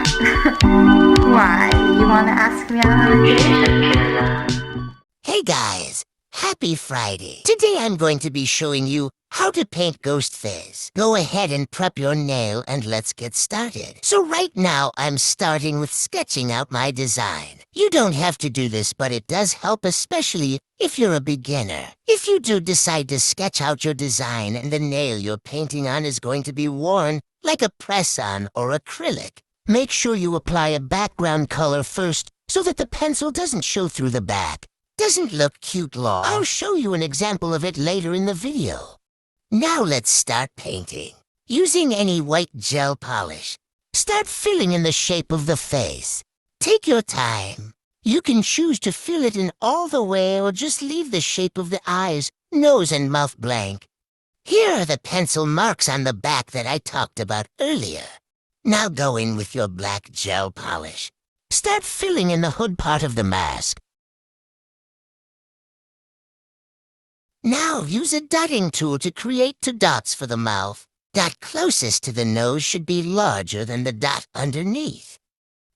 Why? You wanna ask me out on a date? Hey guys, happy Friday. Today I'm going to be showing you how to paint Ghostface. Go ahead and prep your nail and let's get started. So right now I'm starting with sketching out my design. You don't have to do this, but it does help, especially if you're a beginner. If you do decide to sketch out your design and the nail you're painting on is going to be worn like a press-on or acrylic, make sure you apply a background color first so that the pencil doesn't show through the back. Doesn't look cute, lol. I'll show you an example of it later in the video. Now let's start painting. Using any white gel polish, start filling in the shape of the face. Take your time. You can choose to fill it in all the way or just leave the shape of the eyes, nose, and mouth blank. Here are the pencil marks on the back that I talked about earlier. Now go in with your black gel polish. Start filling in the hood part of the mask. Now use a dotting tool to create 2 dots for the mouth. Dot closest to the nose should be larger than the dot underneath.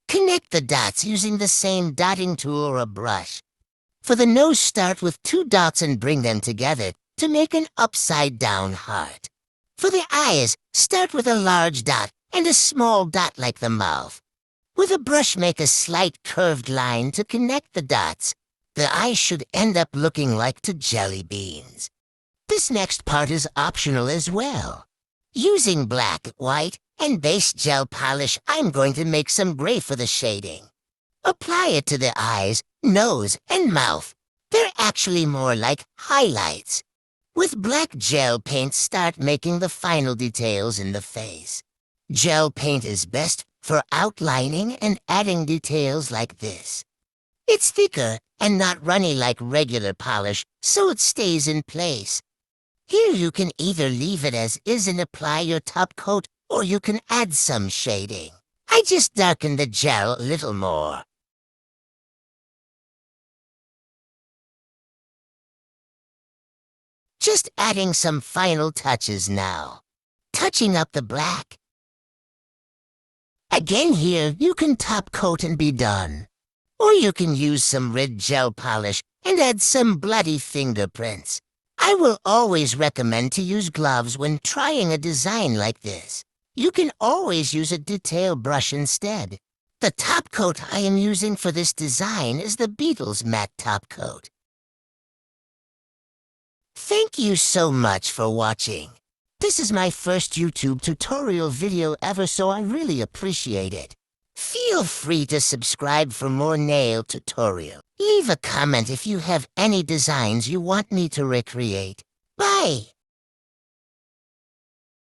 Connect the dots using the same dotting tool or a brush. For the nose, start with 2 dots and bring them together to make an upside-down heart. For the eyes, start with a large dot and a small dot like the mouth. With a brush, make a slight curved line to connect the dots. The eyes should end up looking like 2 jelly beans. This next part is optional as well. Using black, white, and base gel polish, I'm going to make some gray for the shading. Apply it to the eyes, nose, and mouth. They're actually more like highlights. With black gel paint, start making the final details in the face. Gel paint is best for outlining and adding details like this. It's thicker and not runny like regular polish, so it stays in place. Here you can either leave it as is and apply your top coat, or you can add some shading. I just darkened the gel a little more. Just adding some final touches now. Touching up the black. Again here, you can top coat and be done. Or you can use some red gel polish and add some bloody fingerprints. I will always recommend to use gloves when trying a design like this. You can always use a detail brush instead. The top coat I am using for this design is the Beatles matte top coat. Thank you so much for watching. This is my first YouTube tutorial video ever, so I really appreciate it. Feel free to subscribe for more nail tutorial. Leave a comment if you have any designs you want me to recreate. Bye!